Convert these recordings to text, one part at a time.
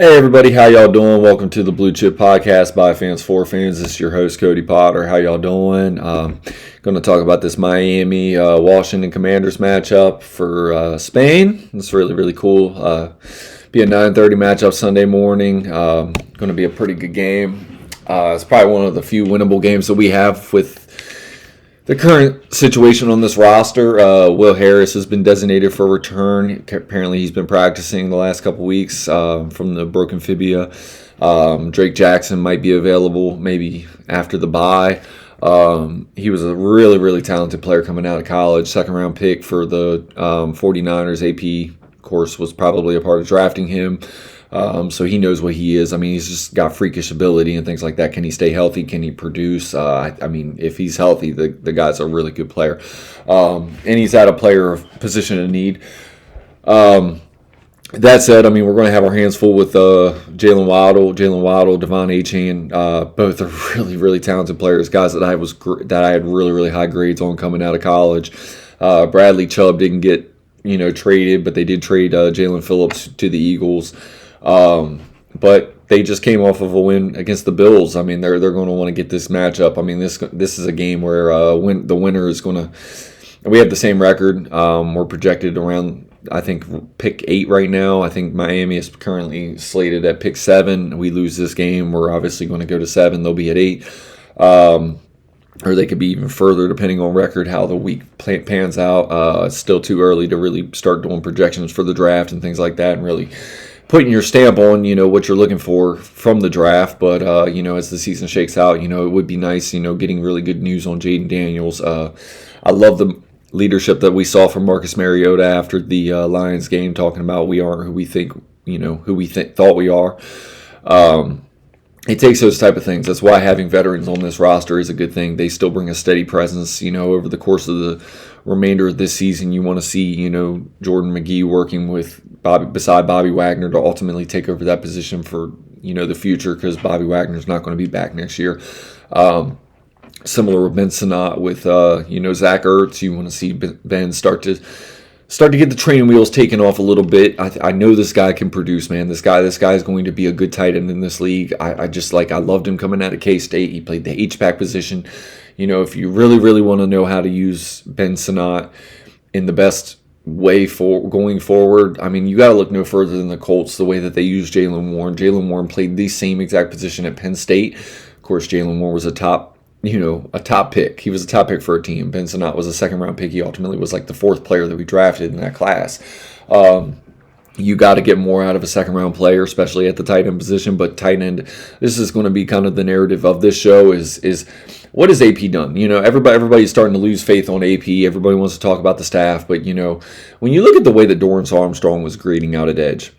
Hey everybody, how y'all doing? Welcome to the Blue Chip Podcast by Fans for Fans. This is your host Cody Potter. How y'all doing? Going to talk about this Miami Washington Commanders matchup for Spain. It's really cool. Be a 9:30 matchup Sunday morning. Going to be a pretty good game. It's probably one of the few winnable games that we have with the current situation on this roster. Will Harris has been designated for return. Apparently, he's been practicing the last couple weeks from the broken fibia. Drake Jackson might be available maybe after the bye. He was a really talented player coming out of college. Second-round pick for the 49ers. AP, of course, was probably a part of drafting him. So he knows what he is. I mean, he's just got freakish ability and things like that. Can he stay healthy? Can he produce? I mean, if he's healthy, the guy's a really good player. And he's at a player of position of need. That said, I mean, we're going to have our hands full with Jaylen Waddle, Devon Achane. Both are really talented players, guys that I had really high grades on coming out of college. Bradley Chubb didn't get traded, but they did trade Jalen Phillips to the Eagles. But they just came off of a win against the Bills. I mean, they're going to want to get this matchup. I mean, this is a game where the winner is going to. We have the same record. We're projected around, I think, pick 8 right now. I think Miami is currently slated at pick 7. We lose this game, we're obviously going to go to 7. They'll be at 8. Or they could be even further depending on record, how the week pans out. It's still too early to really start doing projections for the draft and things like that and really putting your stamp on, what you're looking for from the draft. But, as the season shakes out, it would be nice, getting really good news on Jayden Daniels. I love the leadership that we saw from Marcus Mariota after the Lions game, talking about we aren't who we think, thought we are. It takes those type of things. That's why having veterans on this roster is a good thing. They still bring a steady presence, over the course of the remainder of this season. You want to see, Jordan McGee working with beside Bobby Wagner to ultimately take over that position for, the future, because Bobby Wagner's not going to be back next year. Similar with Ben Sinnott with, Zach Ertz. You want to see Ben start to get the training wheels taken off a little bit. I know this guy can produce, man. This guy is going to be a good tight end in this league. I loved him coming out of K-State. He played the H-back position. If you really want to know how to use Ben Sinnott in the best way for going forward, I mean, you got to look no further than the Colts, the way that they use Jaylen Warren. Jaylen Warren played the same exact position at Penn State. Of course, Jaylen Warren was a top pick. He was a top pick for a team. Ben Sinnott was a second-round pick. He ultimately was like the 4th player that we drafted in that class. You got to get more out of a second-round player, especially at the tight end position. But tight end, this is going to be kind of the narrative of this show is what has AP done? Everybody's starting to lose faith on AP. Everybody wants to talk about the staff. But, when you look at the way that Dorrance Armstrong was grading out at edge,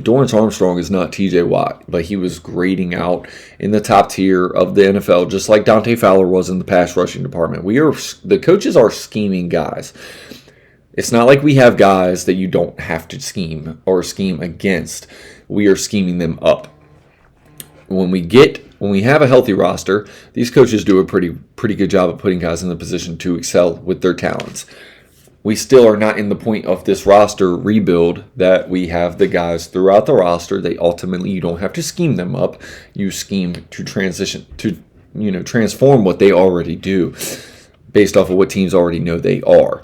Dorrance Armstrong is not TJ Watt, but he was grading out in the top tier of the NFL, just like Dante Fowler was in the pass rushing department. The coaches are scheming guys. It's not like we have guys that you don't have to scheme or scheme against. We are scheming them up. When we have a healthy roster, these coaches do a pretty good job of putting guys in the position to excel with their talents. We still are not in the point of this roster rebuild that we have the guys throughout the roster. You don't have to scheme them up. You scheme to transition to, transform what they already do based off of what teams already know they are.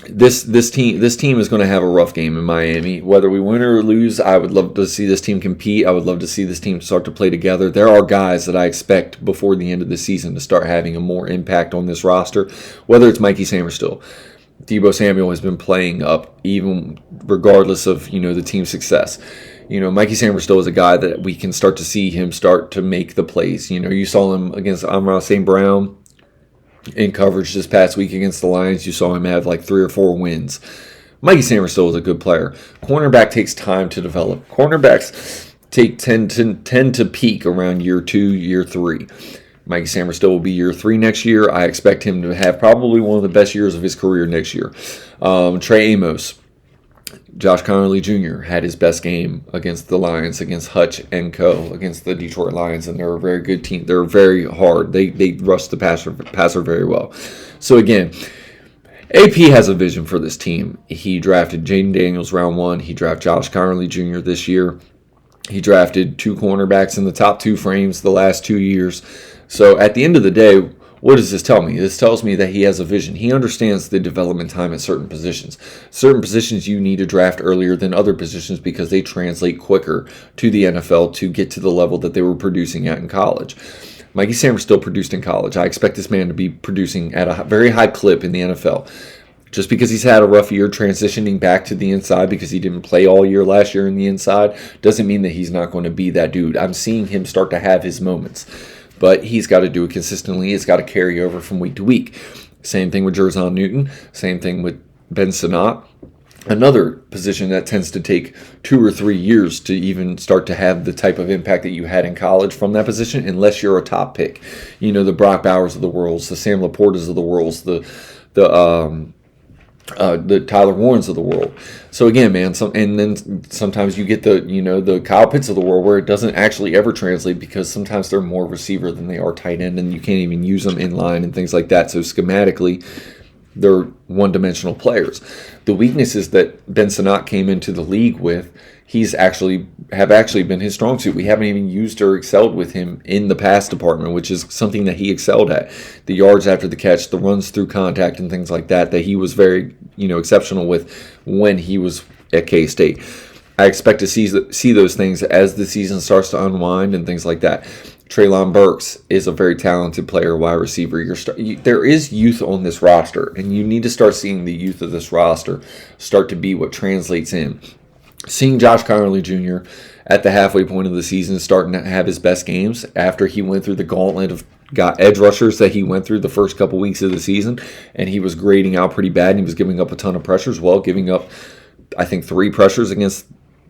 This team is going to have a rough game in Miami. Whether we win or lose, I would love to see this team compete. I would love to see this team start to play together. There are guys that I expect before the end of the season to start having a more impact on this roster, whether it's Mikey Samerstill. Deebo Samuel has been playing up even regardless of, the team's success. Mikey Samerstill is a guy that we can start to see him start to make the plays. You saw him against Amon-Ra St. Brown in coverage this past week against the Lions. You saw him have like 3 or 4 wins. Mikey Samerstill is a good player. Cornerback takes time to develop. Cornerbacks tend to peak around year 2, year 3. Mikey Samerstill will be year 3 next year. I expect him to have probably one of the best years of his career next year. Trey Amos, Josh Connerly Jr. had his best game against the Lions, against Hutch and Co., against the Detroit Lions, and they're a very good team. They're very hard. They rush the passer very well. So again, AP has a vision for this team. He drafted Jayden Daniels round 1. He drafted Josh Connerly Jr. this year. He drafted 2 cornerbacks in the top 2 frames the last 2 years. So at the end of the day, what does this tell me? This tells me that he has a vision. He understands the development time at certain positions. Certain positions you need to draft earlier than other positions because they translate quicker to the NFL to get to the level that they were producing at in college. Mikey Sammer still produced in college. I expect this man to be producing at a very high clip in the NFL. Just because he's had a rough year transitioning back to the inside because he didn't play all year last year in the inside doesn't mean that he's not going to be that dude. I'm seeing him start to have his moments. But he's got to do it consistently. It's got to carry over from week to week. Same thing with Jerzon Newton. Same thing with Ben Sinnott. Another position that tends to take 2 or 3 years to even start to have the type of impact that you had in college from that position, unless you're a top pick. You know, the Brock Bowers of the world, the Sam Laportas of the world, the Tyler Warrens of the world. So again, man, and then sometimes you get the Kyle Pitts of the world where it doesn't actually ever translate because sometimes they're more receiver than they are tight end, and you can't even use them in line and things like that. So schematically, they're one-dimensional players. The weaknesses that Ben Sinnott came into the league with, have actually been his strong suit. We haven't even used or excelled with him in the pass department, which is something that he excelled at. The yards after the catch, the runs through contact, and things like that he was very, exceptional with when he was at K-State. I expect to see those things as the season starts to unwind and things like that. Treylon Burks is a very talented player, wide receiver. There is youth on this roster, and you need to start seeing the youth of this roster start to be what translates in. Seeing Josh Connerly Jr. at the halfway point of the season starting to have his best games after he went through the gauntlet of edge rushers that he went through the first couple weeks of the season, and he was grading out pretty bad, and he was giving up a ton of pressures, giving up, I think, 3 pressures against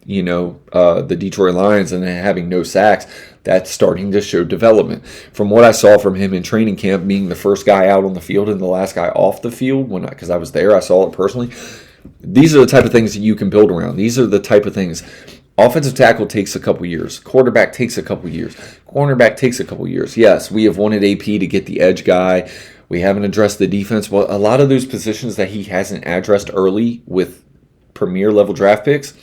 the Detroit Lions and then having no sacks. That's starting to show development. From what I saw from him in training camp, being the first guy out on the field and the last guy off the field, because I was there, I saw it personally. These are the type of things that you can build around. These are the type of things. Offensive tackle takes a couple years. Quarterback takes a couple years. Cornerback takes a couple years. Yes, we have wanted AP to get the edge guy. We haven't addressed the defense. Well, a lot of those positions that he hasn't addressed early with premier level draft picks,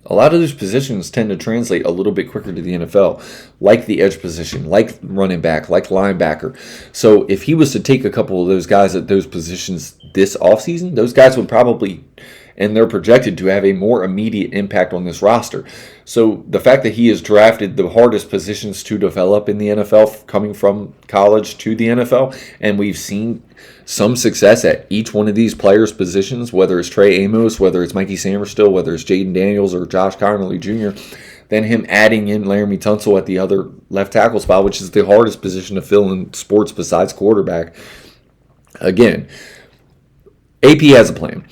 a lot of those positions tend to translate a little bit quicker to the NFL, like the edge position, like running back, like linebacker. So if he was to take a couple of those guys at those positions this offseason, those guys would probably, and they're projected to have a more immediate impact on this roster. So the fact that he has drafted the hardest positions to develop in the NFL coming from college to the NFL, and we've seen some success at each one of these players' positions, whether it's Trey Amos, whether it's Mikey Sammer still, whether it's Jayden Daniels or Josh Connerly Jr., then him adding in Laramie Tunsil at the other left tackle spot, which is the hardest position to fill in sports besides quarterback. Again, AP has a plan.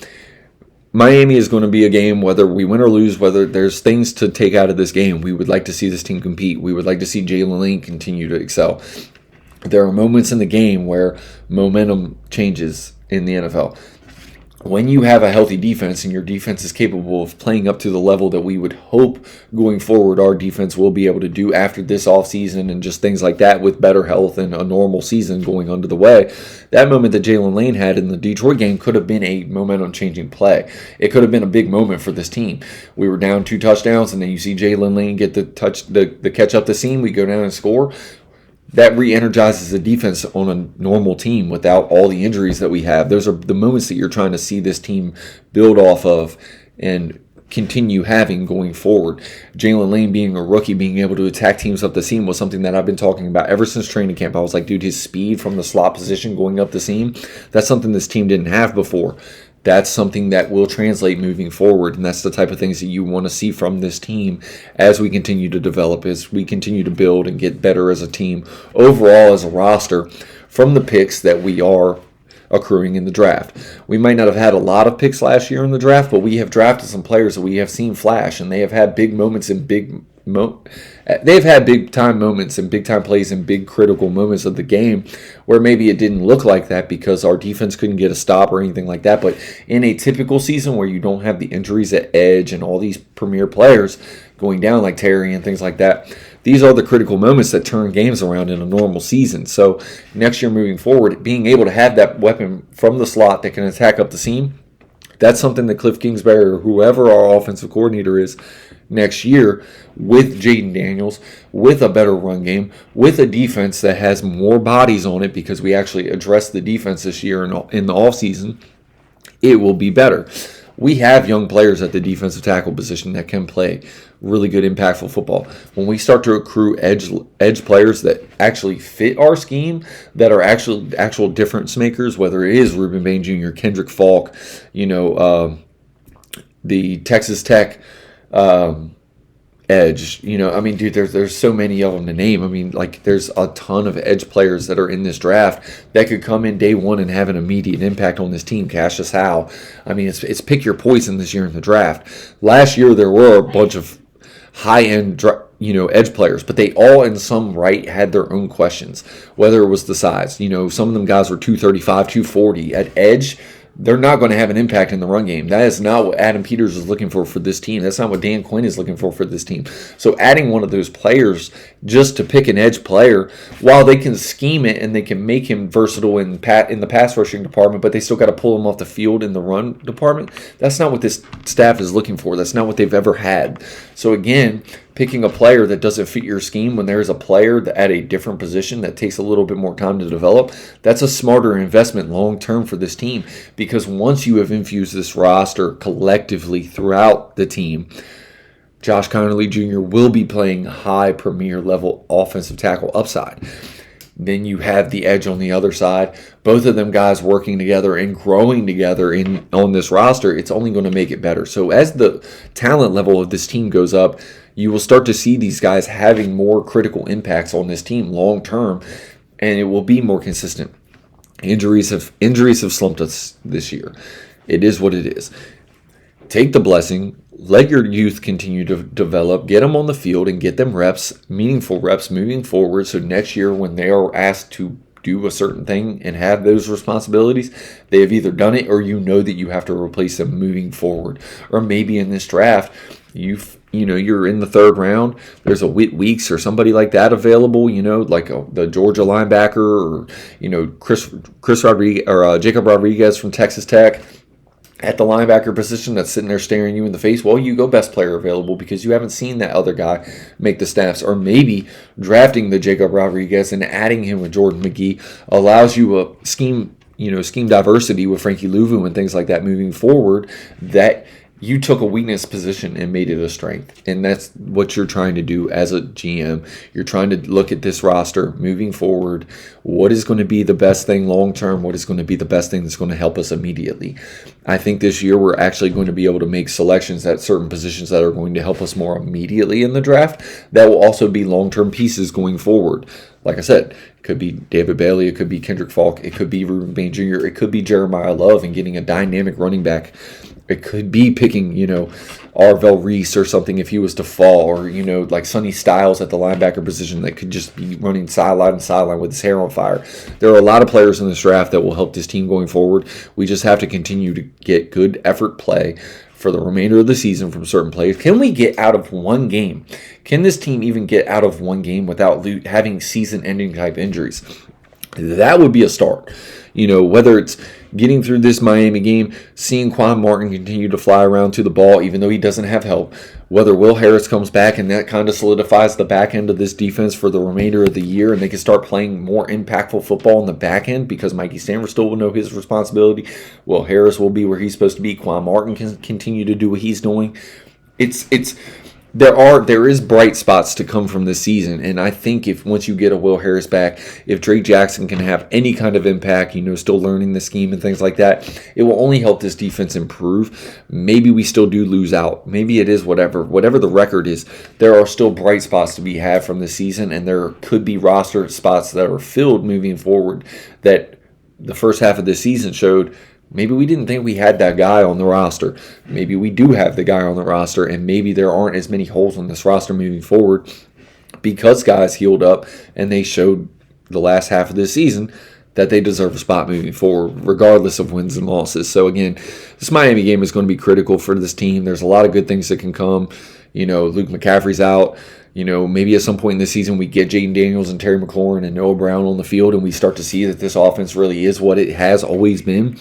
Miami is going to be a game, whether we win or lose, whether there's things to take out of this game. We would like to see this team compete. We would like to see Jaylen Lane continue to excel. There are moments in the game where momentum changes in the NFL. When you have a healthy defense and your defense is capable of playing up to the level that we would hope going forward our defense will be able to do after this offseason and just things like that with better health and a normal season going under the way, that moment that Jaylen Lane had in the Detroit game could have been a momentum-changing play. It could have been a big moment for this team. We were down 2 touchdowns, and then you see Jaylen Lane get the catch up the seam. We go down and score. That re-energizes the defense on a normal team without all the injuries that we have. Those are the moments that you're trying to see this team build off of and continue having going forward. Jaylen Lane being a rookie, being able to attack teams up the seam was something that I've been talking about ever since training camp. I was like, dude, his speed from the slot position going up the seam, that's something this team didn't have before. That's something that will translate moving forward, and that's the type of things that you want to see from this team as we continue to develop, as we continue to build and get better as a team overall as a roster from the picks that we are accruing in the draft. We might not have had a lot of picks last year in the draft, but we have drafted some players that we have seen flash, and they have had big moments and they've had big time moments and big time plays and big critical moments of the game where maybe it didn't look like that because our defense couldn't get a stop or anything like that. But in a typical season where you don't have the injuries at edge and all these premier players going down like Terry and things like that, These are the critical moments that turn games around in a normal season. So next year moving forward, being able to have that weapon from the slot that can attack up the seam, that's something that Cliff Kingsbury or whoever our offensive coordinator is next year, with Jayden Daniels, with a better run game, with a defense that has more bodies on it because we actually addressed the defense this year in the offseason, it will be better. We have young players at the defensive tackle position that can play really good, impactful football. When we start to accrue edge players that actually fit our scheme, that are actual difference makers, whether it is Ruben Bain Jr., Kendrick Falk, the Texas Tech edge, dude, there's so many of them to name. There's a ton of edge players that are in this draft that could come in day one and have an immediate impact on this team. Cassius Howe. It's pick your poison this year in the draft. Last year there were a bunch of high-end edge players, but they all in some right had their own questions, whether it was the size. Some of them guys were 235, 240 at edge. They're not going to have an impact in the run game. That is not what Adam Peters is looking for this team. That's not what Dan Quinn is looking for this team. So adding one of those players just to pick an edge player, while they can scheme it and they can make him versatile in the pass rushing department, but they still got to pull him off the field in the run department, that's not what this staff is looking for. That's not what they've ever had. So again, picking a player that doesn't fit your scheme when there's a player that at a different position that takes a little bit more time to develop, that's a smarter investment long term for this team, because once you have infused this roster collectively throughout the team, Josh Connerly Jr. will be playing high premier level offensive tackle upside. Then you have the edge on the other side. Both of them guys working together and growing together on this roster, it's only going to make it better. So as the talent level of this team goes up, you will start to see these guys having more critical impacts on this team long term, and it will be more consistent. Injuries have slumped us this year. It is what it is. Take the blessing. Let your youth continue to develop. Get them on the field and get them reps, meaningful reps moving forward. So next year when they are asked to do a certain thing and have those responsibilities, they have either done it or that you have to replace them moving forward. Or maybe in this draft, you're in the third round, there's a Whit Weeks or somebody like that available, like the Georgia linebacker, or Chris Rodriguez or Jacob Rodriguez from Texas Tech at the linebacker position that's sitting there staring you in the face. Well, you go best player available because you haven't seen that other guy make the snaps. Or maybe drafting the Jacob Rodriguez and adding him with Jordan McGee allows you a scheme diversity with Frankie Louvu and things like that moving forward, that you took a weakness position and made it a strength. And that's what you're trying to do as a GM. You're trying to look at this roster moving forward. What is going to be the best thing long term? What is going to be the best thing that's going to help us immediately? I think this year we're actually going to be able to make selections at certain positions that are going to help us more immediately in the draft. That will also be long-term pieces going forward. Like I said, it could be David Bailey, it could be Kendrick Falk, it could be Ruben Bain Jr., it could be Jeremiah Love and getting a dynamic running back. It could be picking, Arvell Reese or something if he was to fall, or, like Sonny Styles at the linebacker position that could just be running sideline to sideline with his hair on fire. There are a lot of players in this draft that will help this team going forward. We just have to continue to get good effort play for the remainder of the season from certain players. Can we get out of one game? Can this team even get out of one game without having season-ending type injuries? That would be a start. Whether it's getting through this Miami game, seeing Quan Martin continue to fly around to the ball even though he doesn't have help, whether Will Harris comes back and that kind of solidifies the back end of this defense for the remainder of the year and they can start playing more impactful football in the back end because Mikey Stanford still will know his responsibility. Will Harris will be where he's supposed to be. Quan Martin can continue to do what he's doing. There is bright spots to come from this season, and I think if once you get a Will Harris back, if Drake Jackson can have any kind of impact, still learning the scheme and things like that, it will only help this defense improve. Maybe we still do lose out. Maybe it is whatever the record is. There are still bright spots to be had from this season, and there could be roster spots that are filled moving forward that the first half of the season showed. Maybe we didn't think we had that guy on the roster. Maybe we do have the guy on the roster, and maybe there aren't as many holes on this roster moving forward because guys healed up and they showed the last half of this season that they deserve a spot moving forward, regardless of wins and losses. So again, this Miami game is going to be critical for this team. There's a lot of good things that can come. Luke McCaffrey's out. Maybe at some point in the season we get Jayden Daniels and Terry McLaurin and Noah Brown on the field, and we start to see that this offense really is what it has always been.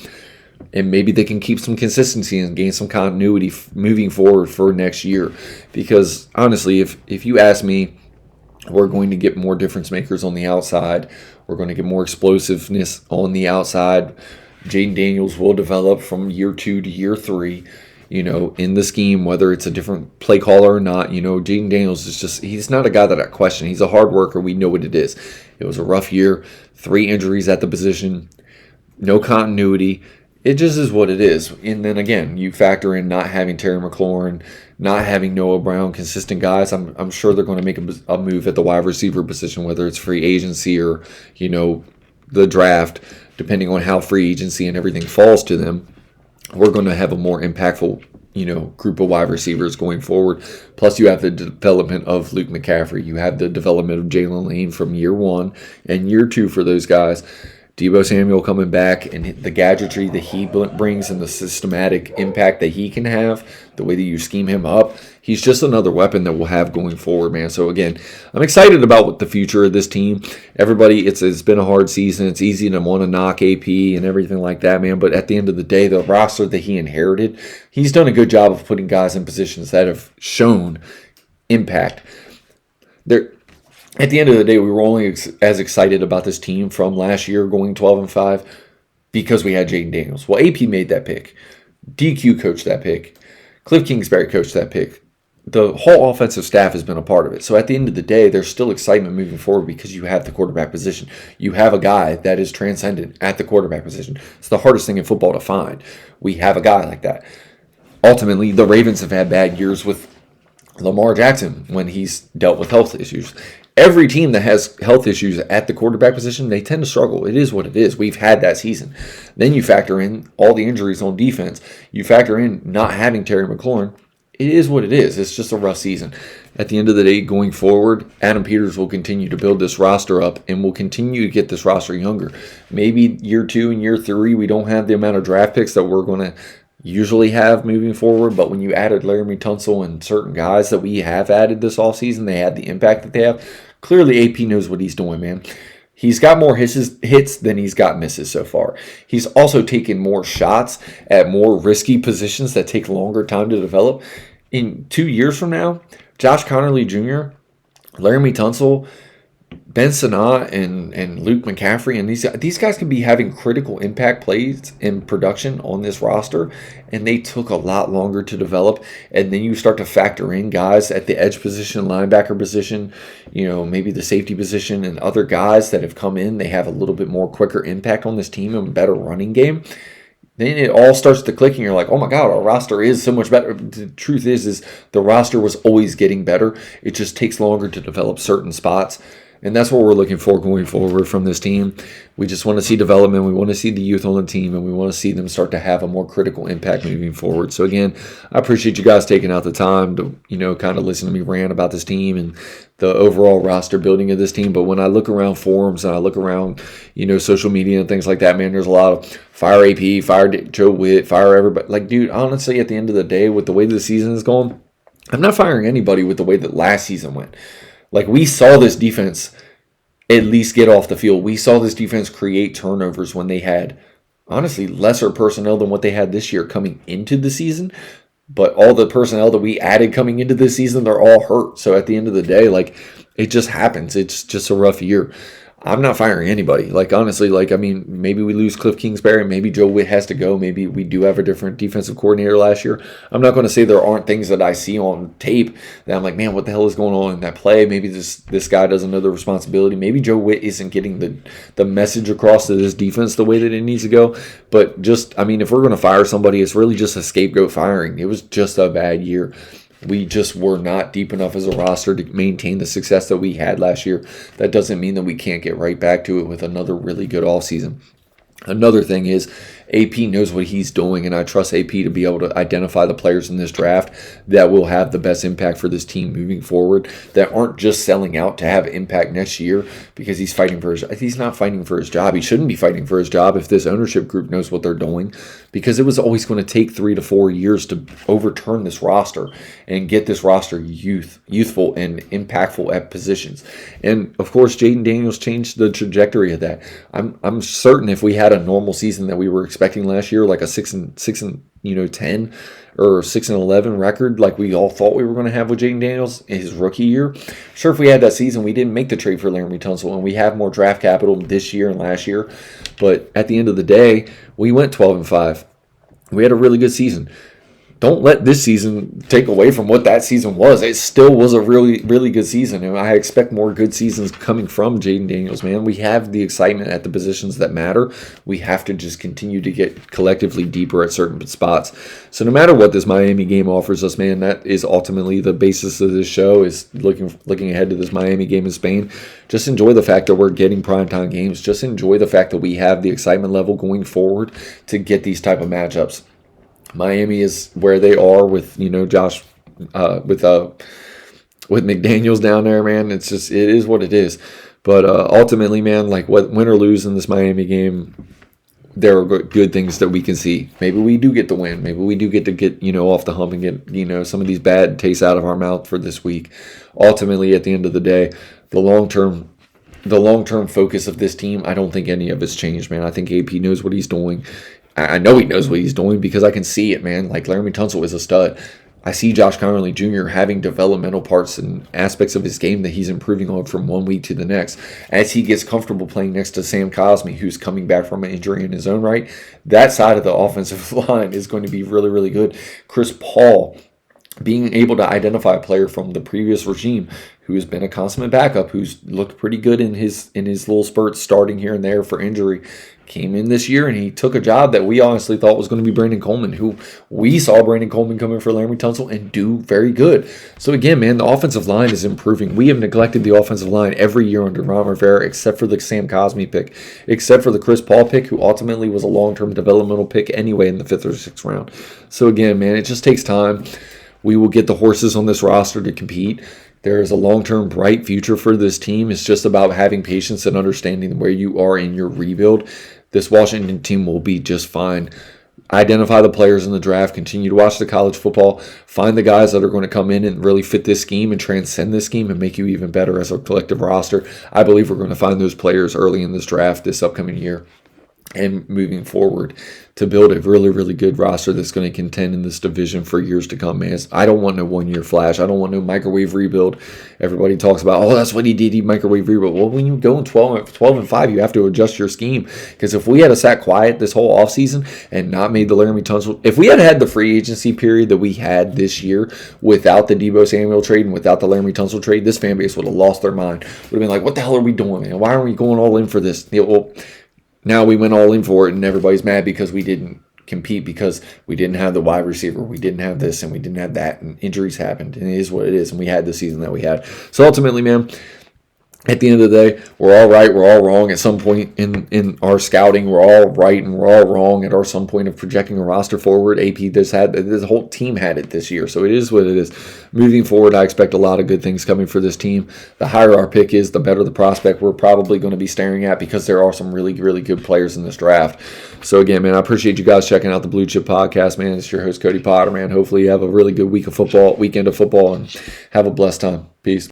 And maybe they can keep some consistency and gain some continuity moving forward for next year. Because honestly, if you ask me, we're going to get more difference makers on the outside. We're going to get more explosiveness on the outside. Jayden Daniels will develop from year 2 to year 3. In the scheme, whether it's a different play caller or not. Jayden Daniels he's not a guy that I question. He's a hard worker. We know what it is. It was a rough year, 3 injuries at the position, no continuity. It just is what it is. And then again, you factor in not having Terry McLaurin, not having Noah Brown, consistent guys. I'm sure they're going to make a move at the wide receiver position, whether it's free agency or, the draft, depending on how free agency and everything falls to them. We're going to have a more impactful, group of wide receivers going forward. Plus, you have the development of Luke McCaffrey. You have the development of Jalen Lane from year 1 and year 2 for those guys. Deebo Samuel coming back and the gadgetry that he brings and the systematic impact that he can have, the way that you scheme him up, he's just another weapon that we'll have going forward, man. So again, I'm excited about what the future of this team. Everybody, it's been a hard season. It's easy to want to knock AP and everything like that, man. But at the end of the day, the roster that he inherited, he's done a good job of putting guys in positions that have shown impact. At the end of the day, we were only as excited about this team from last year going 12-5 because we had Jayden Daniels. Well, AP made that pick. DQ coached that pick. Cliff Kingsbury coached that pick. The whole offensive staff has been a part of it. So at the end of the day, there's still excitement moving forward because you have the quarterback position. You have a guy that is transcendent at the quarterback position. It's the hardest thing in football to find. We have a guy like that. Ultimately, the Ravens have had bad years with Lamar Jackson when he's dealt with health issues. Every team that has health issues at the quarterback position, they tend to struggle. It is what it is. We've had that season. Then you factor in all the injuries on defense. You factor in not having Terry McLaurin. It is what it is. It's just a rough season. At the end of the day, going forward, Adam Peters will continue to build this roster up and will continue to get this roster younger. Maybe year 2 and year 3, we don't have the amount of draft picks that we're going to usually have moving forward, but when you added Laramie Tunsil and certain guys that we have added this offseason, they had the impact that they have. Clearly, AP knows what he's doing, man. He's got more hits than he's got misses so far. He's also taken more shots at more risky positions that take longer time to develop. In 2 years from now, Josh Connerly Jr., Laramie Tunsil, Ben Sanat and Luke McCaffrey and these guys can be having critical impact plays in production on this roster, and they took a lot longer to develop. And then you start to factor in guys at the edge position, linebacker position, maybe the safety position, and other guys that have come in. They have a little bit more quicker impact on this team and better running game. Then it all starts to click and you're like, oh my God, our roster is so much better. The truth is the roster was always getting better. It just takes longer to develop certain spots. And that's what we're looking for going forward from this team. We just want to see development. We want to see the youth on the team, and we want to see them start to have a more critical impact moving forward. So again, I appreciate you guys taking out the time to, kind of listen to me rant about this team and the overall roster building of this team. But when I look around forums and I look around, social media and things like that, man, there's a lot of fire AP, fire Joe Witt, fire everybody. Like, dude, honestly, at the end of the day, with the way the season is going, I'm not firing anybody with the way that last season went. Like, we saw this defense at least get off the field. We saw this defense create turnovers when they had, honestly, lesser personnel than what they had this year coming into the season. But all the personnel that we added coming into this season, they're all hurt. So at the end of the day, it just happens. It's just a rough year. I'm not firing anybody. Honestly, maybe we lose Cliff Kingsbury. Maybe Joe Witt has to go. Maybe we do have a different defensive coordinator last year. I'm not going to say there aren't things that I see on tape that I'm like, man, what the hell is going on in that play? Maybe this guy doesn't know the responsibility. Maybe Joe Witt isn't getting the message across to this defense the way that it needs to go. But if we're going to fire somebody, it's really just a scapegoat firing. It was just a bad year. We just were not deep enough as a roster to maintain the success that we had last year. That doesn't mean that we can't get right back to it with another really good offseason. Another thing is AP knows what he's doing, and I trust AP to be able to identify the players in this draft that will have the best impact for this team moving forward, that aren't just selling out to have impact next year because he's not fighting for his job. He shouldn't be fighting for his job if this ownership group knows what they're doing, because it was always going to take 3 to 4 years to overturn this roster and get this roster youthful and impactful at positions. And of course, Jayden Daniels changed the trajectory of that. I'm certain if we had a normal season that we were expecting last year, like a 6-10 or 6-11 record, like we all thought we were going to have with Jayden Daniels in his rookie year. Sure, if we had that season, we didn't make the trade for Laremy Tunsil, and we have more draft capital this year and last year. But at the end of the day, we went 12-5. We had a really good season. Don't let this season take away from what that season was. It still was a really, really good season, and I expect more good seasons coming from Jayden Daniels, man. We have the excitement at the positions that matter. We have to just continue to get collectively deeper at certain spots. So no matter what this Miami game offers us, man, that is ultimately the basis of this show, is looking ahead to this Miami game in Spain. Just enjoy the fact that we're getting primetime games. Just enjoy the fact that we have the excitement level going forward to get these type of matchups. Miami is where they are with, Josh, with McDaniels down there, man. It is what it is. But ultimately, man, like win or lose in this Miami game, there are good things that we can see. Maybe we do get the win. Maybe we do get to get, off the hump and get, some of these bad tastes out of our mouth for this week. Ultimately, at the end of the day, the long-term focus of this team, I don't think any of it's changed, man. I think AP knows what he's doing. I know he knows what he's doing because I can see it, man. Like, Laremy Tunsil is a stud. I see Josh Connerly Jr. having developmental parts and aspects of his game that he's improving on from one week to the next. As he gets comfortable playing next to Sam Cosmi, who's coming back from an injury in his own right, that side of the offensive line is going to be really, really good. Chris Paul, being able to identify a player from the previous regime who has been a consummate backup, who's looked pretty good in his little spurts starting here and there for injury, came in this year and he took a job that we honestly thought was going to be Brandon Coleman, who we saw Brandon Coleman come in for Laremy Tunsil and do very good. So again, man, the offensive line is improving. We have neglected the offensive line every year under Ron Rivera, except for the Sam Cosmi pick, except for the Chris Paul pick, who ultimately was a long-term developmental pick anyway in the 5th or 6th round. So again, man, it just takes time. We will get the horses on this roster to compete. There is a long-term bright future for this team. It's just about having patience and understanding where you are in your rebuild. This Washington team will be just fine. Identify the players in the draft. Continue to watch the college football. Find the guys that are going to come in and really fit this scheme and transcend this scheme and make you even better as a collective roster. I believe we're going to find those players early in this draft this upcoming year and moving forward to build a really, really good roster that's going to contend in this division for years to come, man. I don't want no one-year flash. I don't want no microwave rebuild. Everybody talks about, that's what he did, he microwave rebuild. Well, when you go in 12-5, you have to adjust your scheme, because if we had sat quiet this whole offseason and not made the Laremy Tunsil, if we had the free agency period that we had this year without the Deebo Samuel trade and without the Laremy Tunsil trade, this fan base would have lost their mind. Would have been like, what the hell are we doing, man? Why aren't we going all in for this? Now we went all in for it, and everybody's mad because we didn't compete, because we didn't have the wide receiver, we didn't have this, and we didn't have that, and injuries happened, and it is what it is, and we had the season that we had. So ultimately, man, at the end of the day, we're all right, we're all wrong at some point in our scouting. We're all right and we're all wrong at some point of projecting a roster forward. AP, this whole team had it this year, so it is what it is. Moving forward, I expect a lot of good things coming for this team. The higher our pick is, the better the prospect we're probably going to be staring at, because there are some really, really good players in this draft. So again, man, I appreciate you guys checking out the Blue Chip Podcast, man. It's your host, Cody Potter, man. Hopefully you have a really good weekend of football, and have a blessed time. Peace.